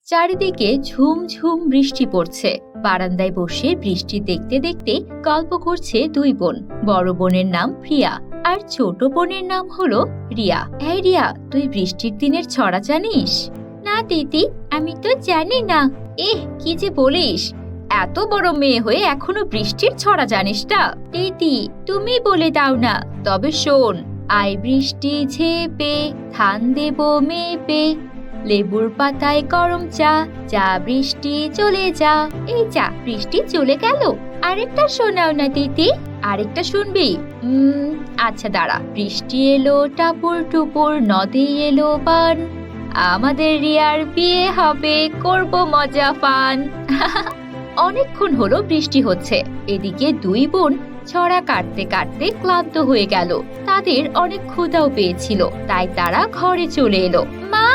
চারিদিকে ঝুমঝুম বৃষ্টি পড়ছে। বারান্দায় বসে বৃষ্টি দেখতে দেখতে গল্প করছে দুই বোন। বড় বোনের নাম প্রিয়া আর ছোট বোনের নাম হলো রিয়া। এই রিয়া, তুই বৃষ্টির দিনের ছড়া জানিস? না দিদি, আমি তো জানি না। কি যে বলিস, এত বড় মেয়ে হয়ে এখনো বৃষ্টির ছড়া জানিস না? দিদি, তুমি বলে দাও না। তবে শোন, আই বৃষ্টি ঝেপে ধান দেব মেপে, লেবুর পাতায় গরম চা, চা বৃষ্টি চলে যা। এই যা, বৃষ্টি চলে গেল। আরেকটা শোনাও না দিদি। আরেকটা শুনবি? আচ্ছা দাঁড়া। বৃষ্টি এলো টাপুর টুপুর, নদী এলো বান, আমাদের রিয়ার বিয়ে হবে, করব মজা পান। অনেকক্ষণ হলো বৃষ্টি হচ্ছে। এদিকে দুই বোন ছড়া কাটতে কাটতে ক্লান্ত হয়ে গেল। তাদের অনেক ক্ষুধাও পেয়েছিল, তাই তারা ঘরে চলে এলো। মা,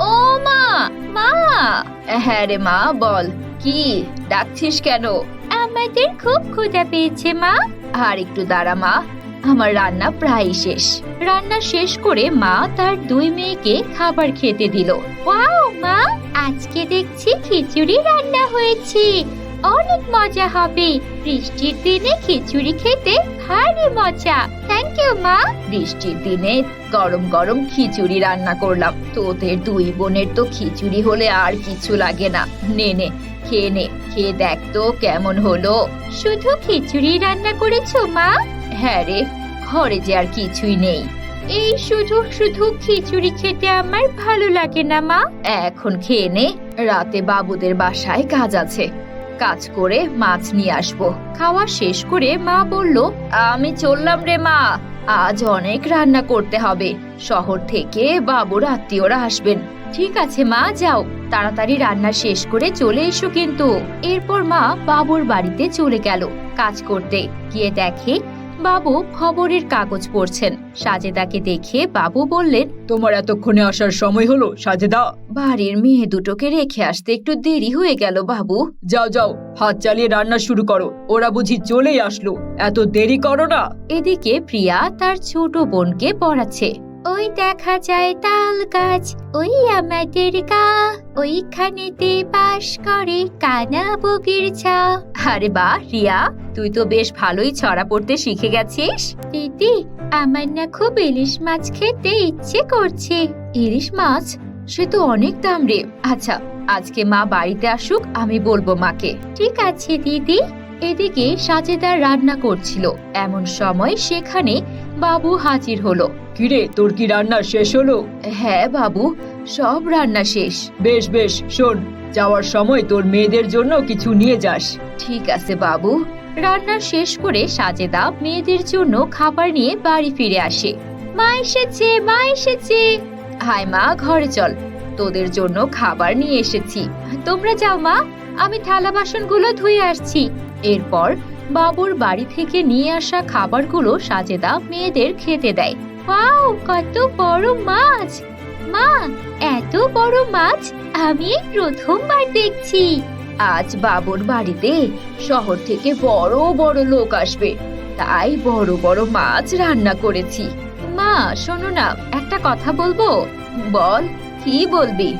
ও মা, মা। হ্যাঁ রে মা, বল, কি ডাকছিস কেন? আমাদের খুব ক্ষুধা পেয়েছে মা। আর একটু দাঁড়া মা, আমার রান্না প্রায় শেষ। রান্না শেষ করে মা তার দুই মেয়েকে খাবার খেতে দিল। ওয়াও মা, আজকে দেখছি খিচুড়ি রান্না হয়েছে, অনেক মজা হবে। বৃষ্টির দিনে খিচুড়ি খেতে ভারী মজা। থ্যাংক ইউ মা। বৃষ্টির দিনে গরম গরম খিচুড়ি রান্না করলাম। তোদের দুই বোনের তো খিচুড়ি হলে আর কিছু লাগে না। নে নে, খেয়ে নে, খেয়ে দেখ তো কেমন হলো। শুধু খিচুড়ি রান্না করেছো মা? হ্যাঁ রে, ঘরে যে আর কিছুই নেই। এই শুধু শুধু খিচুড়ি খেতে আমার ভালো লাগে না মা। এখন খেয়ে নে, রাতে বাবুদের বাসায় কাজ আছে, কাজ করে মাছ নিয়ে আসবো। খাওয়া শেষ করে মা বলল, আমি চললাম রে মা, আজ অনেক রান্না করতে হবে। শহর থেকে বাবুর আত্মীয়রা আসবেন। ঠিক আছে মা, যাও, তাড়াতাড়ি রান্না শেষ করে চলে এসো কিন্তু। এরপর মা বাবুর বাড়িতে চলে গেল কাজ করতে। গিয়ে দেখে বাবু খবরের কাগজ পড়ছেন। সাজেদাকে দেখে বাবু বললেন, তোমার এতক্ষণে আসার সময় হলো সাজেদা? বাড়ির মেয়ে দুটোকে রেখে আসতে একটু দেরি হয়ে গেল বাবু। যাও যাও, হাত চালিয়ে রান্না শুরু করো, ওরা বুঝি চলেই আসলো, এত দেরি করো না। এদিকে প্রিয়া তার ছোট বোনকে পড়াচ্ছে। ওই দেখা যায় তাল গাছ, ওই আমাদের গা, ওইখানেতে বাস করে কানা বগির ছা। আরে বাহ রিয়া, তুই তো বেশ ভালোই ছড়া পড়তে শিখে গেছিস। দিদি, আমার না খুব ইলিশ মাছ খেতে ইচ্ছে করছে। ইলিশ মাছ? সে তো অনেক দাম রে। আচ্ছা, আজকে মা বাড়িতে আসুক, আমি বলবো মাকে। ঠিক আছে দিদি। এদিকে সাজেদা রান্না করছিল। এমন সময় সেখানে বাবু হাজির হলো। কিরে, তোর কি রান্না শেষ হলো? হ্যাঁ বাবু, সব রান্না শেষ। বেশ বেশ, শোন, যাওয়ার সময় তোর মেয়েদের জন্য কিছু নিয়ে যাস। ঠিক আছে বাবু। রান্না শেষ করে সাজেদা মেয়েদের জন্য খাবার নিয়ে বাড়ি ফিরে আসে। মা এসেছে, মা এসেছে। হাই মা, ঘরে চল, তোদের জন্য খাবার নিয়ে এসেছি। তোমরা যাও মা, আমি থালা বাসনগুলো ধুয়ে আসছি। এরপর বাবুর বাড়ি থেকে নিয়ে আসা খাবারগুলো সাজেদা মেয়েদের খেতে দেয়। ওয়াও, কত বড় মাছ! মা, এত বড় মাছ আমি প্রথমবার দেখছি। আজ বাবুর বাড়িতে শহর থেকে বড় বড় লোক আসবে, তাই বড় বড় মাছ রান্না করেছি। মা শোনো না, একটা কথা বলবো। বল, কি বলবি?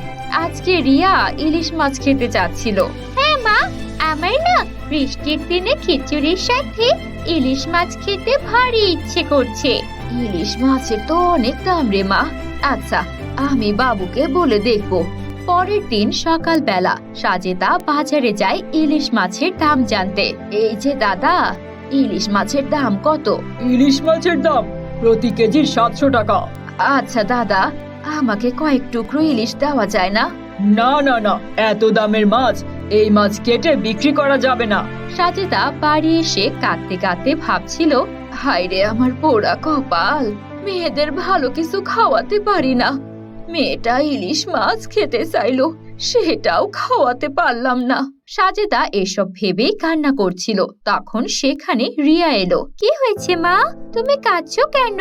আজকে রিয়া ইলিশ মাছ খেতে চাচ্ছিল। হ্যাঁ মা, আমার না বৃষ্টির দিনে খিচুড়ির সাথে ইলিশ মাছ খেতে ভারী ইচ্ছে করছে। ইলিশ মাছের তো অনেক দাম রে মা। আচ্ছা, আমি বাবুকে বলে দেখবো। পরের দিন সকালবেলা সাজেদা বাজারে যায় ইলিশ মাছের দাম জানতে। এই যে দাদা, ইলিশ মাছের দাম কত? ইলিশ মাছের দাম প্রতি কেজি 700 টাকা। আচ্ছা দাদা, আমাকে কয়েক টুকরো ইলিশ দেওয়া যায় না? না না না, এত দামের মাছ, এই মাছ কেটে বিক্রি করা যাবে না। সাজেদা বাড়ি এসে কাঁদতে কাঁদতে ভাবছিল, হায় রে আমার পোড়া কপাল, মেয়েদের ভালো কিছু খাওয়াতে পারি না। মেয়েটা ইলিশ মাছ খেতে চাইলো, সেটাও খাওয়াতে পারলাম না। সাজেদা এসব ভেবেই কান্না করছিল। তখন সেখানে রিয়া এলো। কি হয়েছে মা, তুমি কাঁদছো কেন?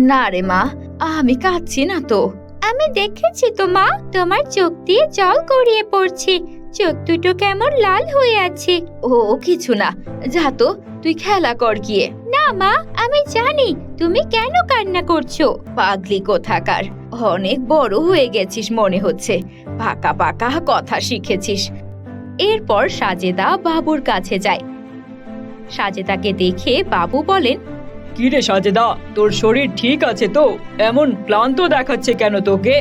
না রে মা, আমি কাঁদছি না তো। আমি দেখেছি তো মা, তোমার চোখ দিয়ে জল গড়িয়ে পড়ছে, চোখ দুটো কেমন লাল হয়ে আছে। ও কিছু না, যা তো, তুই খেলা কর গিয়ে। না মা, আমি জানি তুমি কেন কান্না করছো। পাগলি কোথাকার, অনেক বড় হয়ে গেছিস মনে হচ্ছে, পাকা পাকা কথা শিখেছিস। এরপর সাজেদা বাবুর কাছে যায়। সাজেদাকে দেখে বাবু বলেন, কি রে সাজেদা, তোর শরীর ঠিক আছে তো? এমন ক্লান্ত দেখাচ্ছে কেন তোকে?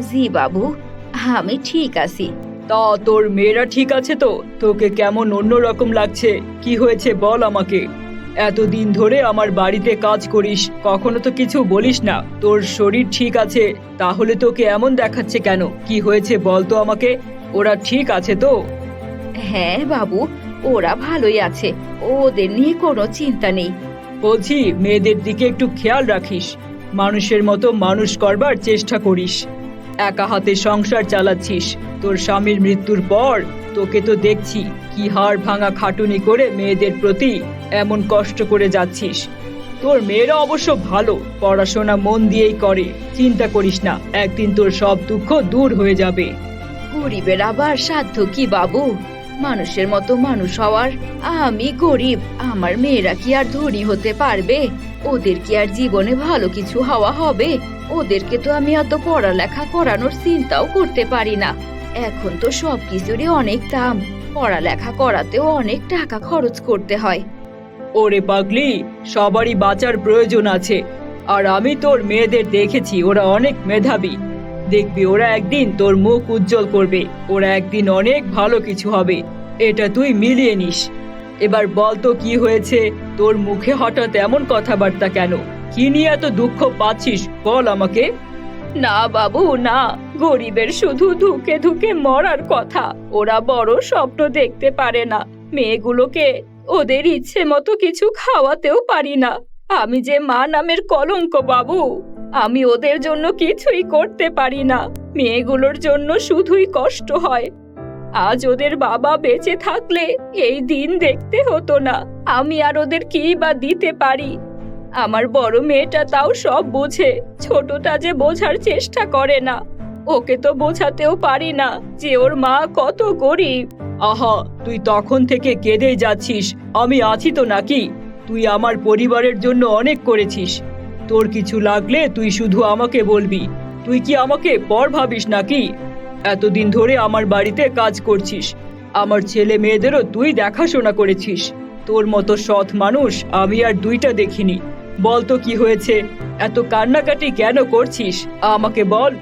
জি বাবু, আমি ঠিক আছি। তা তোর মেয়েরা ঠিক আছে তো? তোকে কেমন অন্যরকম লাগছে? কি হয়েছে বল আমাকে। এতদিন ধরে আমার বাড়িতে কাজ করিস, কখনো তো কিছু বলিস না। তোর শরীর ঠিক আছে, তাহলে তোকে এমন দেখাচ্ছে কেন? কি হয়েছে বল তো আমাকে। ওরা ঠিক আছে তো? হ্যাঁ বাবু, ওরা ভালোই আছে, ওদের নিয়ে কোনো চিন্তা নেই। বলছি, মেয়েদের দিকে একটু খেয়াল রাখিস, মানুষের মতো মানুষ করবার চেষ্টা করিস। একা হাতে সংসার চালাচ্ছিস। তোর স্বামীর মৃত্যুর পর তোকে তো দেখছি কি হাড় ভাঙা খাটুনি করে মেয়েদের প্রতি এমন কষ্ট করে যাচ্ছিস। তোর মেয়েরা অবশ্য ভালো, পড়াশোনা মন দিয়েই করে, চিন্তা করিস না, একদিন তোর সব দুঃখ দূর হয়ে যাবে। গরিবের আবার সাধ্য কি বাবু, মানুষের মতো মানুষ হওয়ার? আমি গরিব, আমার মেয়েরা কি আর ধনী হতে পারবে? ওদের কি আর জীবনে ভালো কিছু হওয়া হবে? ওদেরকে তো আমি অত পড়ালেখা করানোর চিন্তাও করতে পারি না। এখন তো সবকিছুরই অনেক দাম, পড়ালেখা করাতেও অনেক টাকা খরচ করতে হয়। ওরে পাগলি, সবারই বাঁচার প্রয়োজন আছে। আর আমি তোর মেয়েদের দেখেছি, ওরা অনেক মেধাবী। দেখবি ওরা একদিন তোর মুখ উজ্জ্বল করবে, ওরা একদিন অনেক ভালো কিছু হবে। এটা তুই মিলিয়ে নিস। এবার বল তো কি হয়েছে, তোর মুখে হঠাৎ এমন কথাবার্তা কেন? কি নিয়ে এত দুঃখ পাচ্ছিস বল আমাকে। না বাবু না, গরিবের শুধু ধুকে ধুকে মরার কথা। ওরা বড় স্বপ্ন দেখতে পারে না। মেয়েগুলোকে ওদের ইচ্ছে মতো কিছু খাওয়াতেও পারি না। আমি যে মা নামের কলঙ্ক বাবু, আমি ওদের জন্য কিছুই করতে পারি না। মেয়েগুলোর জন্য শুধুই কষ্ট হয়। আজ ওদের বাবা বেঁচে থাকলে এই দিন দেখতে হতো না। আমি আর ওদের কি বা দিতে পারি? আমার বড় মেয়েটা তাও সব বোঝে, ছোটটা যে বোঝার চেষ্টা করে না। ওকে তো বোঝাতেও পারি না যে ওর মা কত গরিব। আহা, তুই তখন থেকে কেঁদেই যাচ্ছিস, আমি আছি তো নাকি? তুই আমার পরিবারের জন্য অনেক করেছিস। তোর কিছু লাগলে তুই শুধু আমাকে বলবি। তুই কি আমাকে পর ভাবিস নাকি? এতদিন ধরে আমার বাড়িতে কাজ করছিস, আমার ছেলে মেয়েদেরও তুই দেখাশোনা করেছিস। তোর মতো সৎ মানুষ আমি আর দুইটা দেখিনি। বল তো কি হয়েছে, এত কান্নাকাটি কেন করছিস আমাকে বল,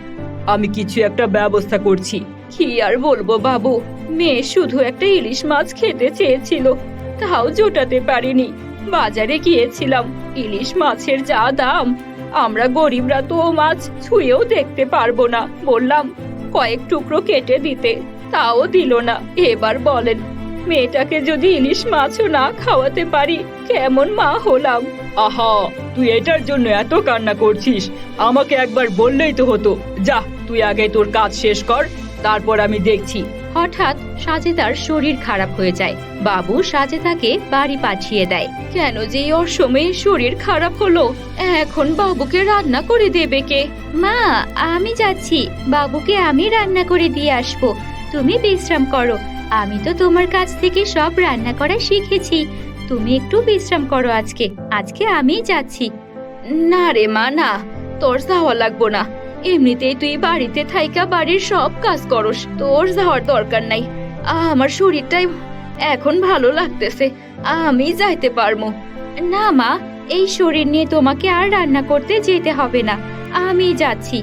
আমি কিছু একটা ব্যবস্থা করছি। কি আর বলবো বাবু, মেয়ে শুধু একটা ইলিশ মাছ খেতে চেয়েছিল, তাও জোটাতে পারিনি। বাজারে গিয়েছিলাম, ইলিশ মাছের যা দাম, আমরা গরিবরা তো ও মাছ ছুঁয়েও দেখতে পারবো না। বললাম কয়েক টুকরো কেটে দিতে, তাও দিল না। এবার বলেন, মেয়েটাকে যদি ইলিশ মাছও না খাওয়াতে পারি, কেমন মা হলাম? আহা, তুই এটার জন্য এত কান্না করছিস? আমাকে একবার বললেই তো হতো। যা, তুই আগে তোর কাজ শেষ কর, তারপর আমি দেখছি। হঠাৎ সাজেদার শরীর খারাপ হয়ে যায়। বাবু সাজেদাকে বাড়ি পাঠিয়ে দেয়। কেন যে এই অসময়ে শরীর খারাপ হলো? এখন বাবুকে রান্না করে দেবে কে? মা, আমি যাচ্ছি, বাবুকে আমি রান্না করে দিয়ে আসবো। তুমি বিশ্রাম করো, আমি তো তোমার কাছ থেকে সব রান্না করা শিখেছি। তুমি একটু বিশ্রাম করো আজকে, আজকে আমি যাচ্ছি। না রে মা না, তোর যাওয়া লাগবো না। এমনিতেই তুই বাড়িতে থাইকা বাড়ির সব কাজ করস, তোর যাওয়ার দরকার নাই। আমার শরীরটাই এখন ভালো লাগতেছে, আমি যাইতে পারবো। না মা, এই শরীর নিয়ে তোমাকে আর রান্না করতে যেতে হবে না, আমি যাচ্ছি।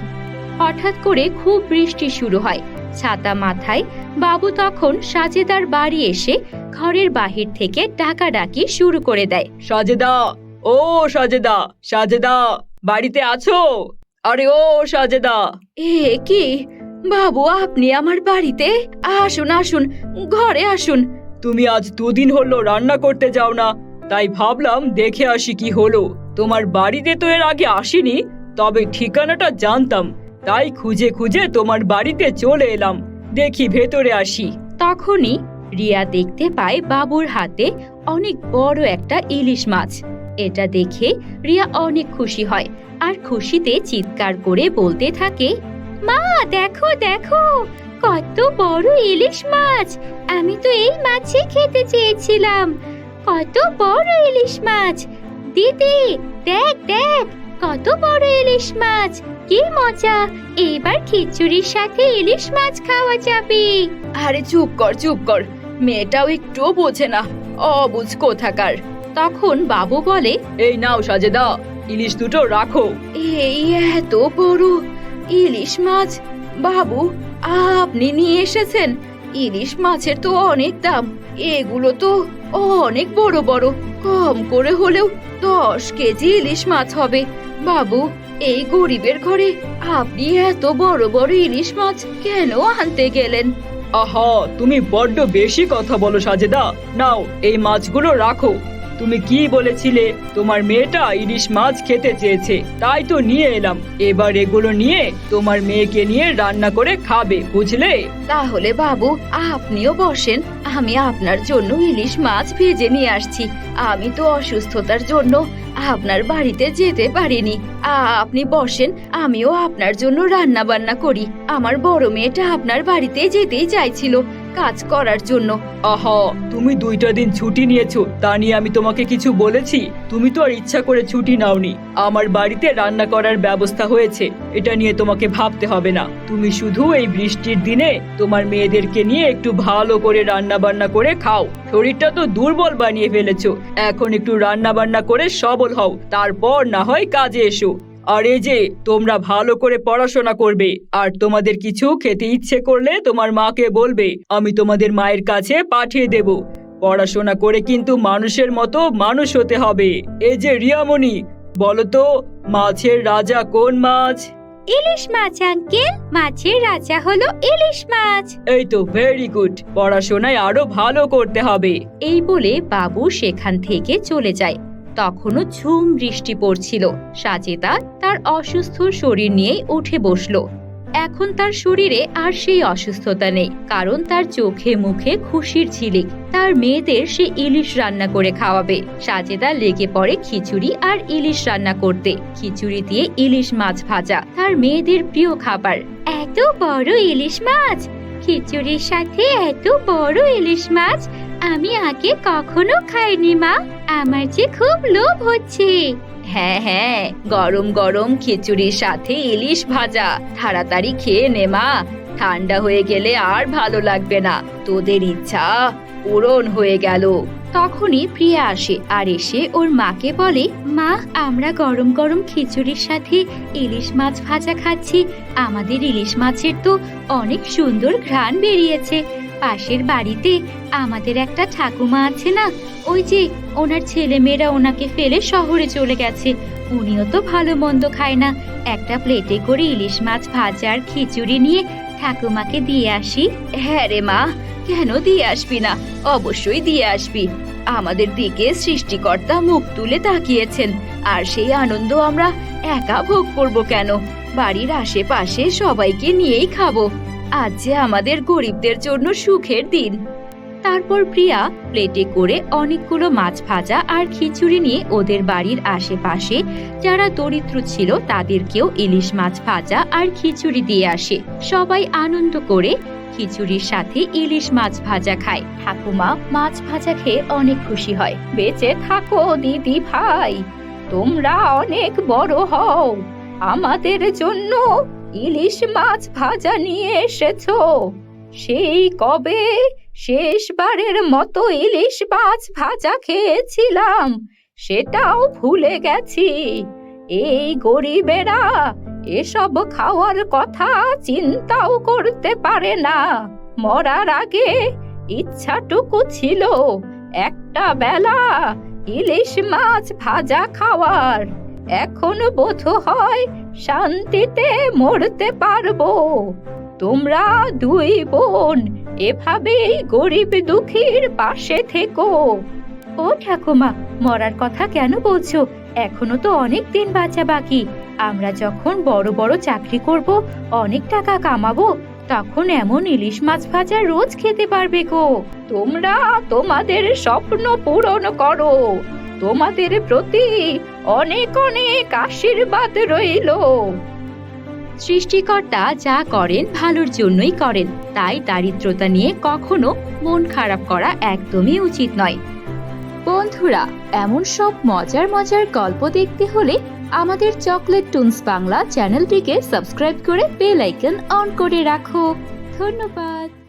হঠাৎ করে খুব বৃষ্টি শুরু হয়। ছাতা মাথায় বাবু তখন সাজেদার বাড়ি এসে ঘরের বাহির থেকে ডাকাডাকি শুরু করে দেয়। সাজেদা, ও সাজেদা, সাজেদা বাড়িতে আছো? আরে ও সাজেদা। এ কি বাবু, আপনি আমার বাড়িতে? আসুন আসুন, ঘরে আসুন। তুমি আজ দুদিন হলো রান্না করতে যাও না, তাই ভাবলাম দেখে আসি কি হলো। তোমার বাড়িতে তো এর আগে আসিনি, তবে ঠিকানাটা জানতাম, তাই খুঁজে খুঁজে তোমার বাড়িতে চলে এলাম। দেখি ভেতরে আসি। তখনই রিয়া দেখতে পায় বাবুর হাতে অনেক বড় একটা ইলিশ মাছ। এটা দেখে রিয়া অনেক খুশি হয় আর খুশিতে চিৎকার করে বলতে থাকে, মা দেখো দেখো, কত বড় ইলিশ মাছ! আমি তো এই মাছই খেতে চেয়েছিলাম। কত বড় ইলিশ মাছ! দিদি দেখ দেখ, কত বড় ইলিশ মাছ! কি মজা, এবার খিচুড়ির সাথে ইলিশ মাছ খাওয়া যাবে। আরে চুপ কর, মেয়েটাও একটুও বোঝে না, অবুঝ কোথাকার। তখন বাবু বলে, এই নাও সাজেদা, ইলিশ দুটো রাখো। এই এত বড় ইলিশ মাছ, বাবু আপনি নিয়ে এসেছেন? ইলিশ মাছের তো অনেক দাম, এগুলো তো অনেক বড় বড়। কম করে হলেও 10 কেজি ইলিশ মাছ হবে। বাবু, এই গরিবের ঘরে আপনি এত বড় বড় ইলিশ মাছ কেন আনতে গেলেন? আহা, তুমি বড্ড বেশি কথা বলো সাজেদা। নাও, এই মাছগুলো রাখো। তুমি কি বলেছিলে? তোমার মেয়েটা ইলিশ মাছ খেতে চেয়েছে, তাই তো নিয়ে এলাম। এবার এগুলো নিয়ে তোমার মেয়েকে নিয়ে রান্না করে খাবে, বুঝলে? তাহলে বাবু আপনিও বসেন, আমি আপনার জন্য ইলিশ মাছ ভেজে নিয়ে আসছি। আমি তো অসুস্থতার জন্য আপনার বাড়িতে যেতে পারিনি। আপনি বসেন, আমিও আপনার জন্য রান্না বান্না করি। আমার বড় মেয়েটা আপনার বাড়িতে যেতেই চাইছিল কাজ করার জন্য। আহা, তুমি 2টা দিন ছুটি নিয়েছো, তা নিয়ে আমি তোমাকে কিছু বলেছি? তুমি তো আর ইচ্ছা করে ছুটি নাওনি। আমার বাড়িতে রান্না করার ব্যবস্থা হয়েছে, এটা নিয়ে তোমাকে ভাবতে হবে না। তুমি শুধু এই বৃষ্টির দিনে তোমার মেয়েদেরকে নিয়ে একটু ভালো করে রান্না বান্না করে খাও। শরীরটা তো দুর্বল বানিয়ে ফেলেছো, এখন একটু রান্না বান্না করে সবল হও, তারপর না হয় কাজে এসো। আর এই যে, তোমরা ভালো করে পড়াশোনা করবে, আর তোমাদের কিছু খেতে ইচ্ছে করলে তোমার মাকে বলবে, আমি তোমাদের মায়ের কাছে পাঠিয়ে দেব। পড়াশোনা করে কিন্তু মানুষের মতো মানুষ হতে হবে। এই যে রিয়ামণি, বলো তো, মাছের রাজা কোন মাছ? ইলিশ মাছ আঙ্কেল, মাছের রাজা হলো ইলিশ মাছ। এই তো, ভেরি গুড। পড়াশোনায় আরো ভালো করতে হবে। এই বলে বাবু সেখান থেকে চলে যায়। তখনও ঝুম বৃষ্টি পড়ছিল। সাজেদা তার অসুস্থ শরীর নিয়ে উঠে বসলো। এখন তার শরীরে আর সেই অসুস্থতা নেই, কারণ তার চোখে মুখে খুশির ঝিলিক। তার মেয়েদের সে ইলিশ রান্না করে খাওয়াবে। সাজেদা লেগে পড়ে খিচুড়ি আর ইলিশ রান্না করতে। খিচুড়ি দিয়ে ইলিশ মাছ ভাজা তার মেয়েদের প্রিয় খাবার। এত বড় ইলিশ মাছ, খিচুড়ির সাথে এত বড় ইলিশ মাছ আমি আগে কখনো খাইনি মা, আমার যে খুব লোভ হচ্ছে। হ্যাঁ হ্যাঁ, গরম গরম খিচুড়ির সাথে ইলিশ ভাজা, তাড়াতাড়ি খেয়ে নে মা, ঠান্ডা হয়ে গেলে আর ভালো লাগবে না। তোদের ইচ্ছা পূরণ হয়ে গেল। তখনই প্রিয়া আসে আর এসে ওর মাকে বলে, মা আমরা গরম গরম খিচুড়ির সাথে ইলিশ মাছ ভাজা খাচ্ছি। আমাদের ইলিশ মাছের তো অনেক সুন্দর ঘ্রাণ বেরিয়েছে। পাশের বাড়িতে আমাদের একটা ঠাকুমা আছে না, ওই যে ওনার ছেলেমেয়েরা ওনাকে ফেলে শহরে চলে গেছে, উনিও তো ভালো মন্দ খায় না। একটা প্লেটে করে ইলিশ মাছ ভাজা আর খিচুড়ি নিয়ে ঠাকুমাকে দিয়ে আসি। হ্যাঁ রে মা, কেন দিয়ে আসবি না? অবশ্যই দিয়ে আসবি। আমাদের দিকে সৃষ্টিকর্তা মুখ তুলে তাকিয়েছেন, আর সেই আনন্দ আমরা একা ভোগ করব কেন? বাড়ির আশেপাশে সবাইকে নিয়েই খাবো। আজ যে আমাদের গরিবদের জন্য সুখের দিন। তারপর প্রিয়া প্লেটে করে অনেকগুলো মাছ ভাজা আর খিচুড়ি নিয়ে ওদের বাড়ির আশেপাশে যারা দরিদ্র ছিল তাদেরকেও ইলিশ মাছ ভাজা আর খিচুড়ি দিয়ে আসে। সবাই আনন্দ করে খিচুড়ির সাথে ইলিশ মাছ ভাজা খায়। ঠাকুমা মাছ ভাজা খেয়ে অনেক খুশি হয়। বেঁচে থাকো দিদি ভাই, তোমরা অনেক বড় হও। আমাদের জন্য ইলিশ মাছ ভাজা নিয়ে এসেছো। সেই কবে শেষবারের মতো ইলিশ মাছ ভাজা খেয়েছিলাম, সেটাও ভুলে গেছি। এই গরিবেরা এসব খাওয়ার কথা চিন্তাও করতে পারে না। মরার আগে ইচ্ছাটুকু ছিল একটা বেলা ইলিশ মাছ ভাজা খাওয়ার। এখন বোধ হয় শান্তিতে মরতে পারবো। তোমরা দুই বোন এভাবেই গরিব দুঃখীর পাশে থেকো। ও ঠাকুমা, মরার কথা কেন বলছো? এখনো তো অনেক দিন বাঁচা বাকি। আমরা যখন বড় বড় চাকরি করব, অনেক টাকা কামাবো, তখন এমন ইলিশ মাছ ভাজা রোজ খেতে পারবে গো। তোমরা তোমাদের স্বপ্ন পূরণ করো। তোমাদের প্রতি অনেক অনেক আশীর্বাদ রইল। সৃষ্টিকর্তা যা করেন ভালোর জন্যই করেন, তাই দারিদ্রতা নিয়ে কখনো মন খারাপ করা একদমই উচিত নয়। বন্ধুরা, এমন সব মজার মজার গল্প দেখতে হলে আমাদের চকলেট টুনস বাংলা চ্যানেলটিকে সাবস্ক্রাইব করে বেল আইকন অন করে রাখো। ধন্যবাদ।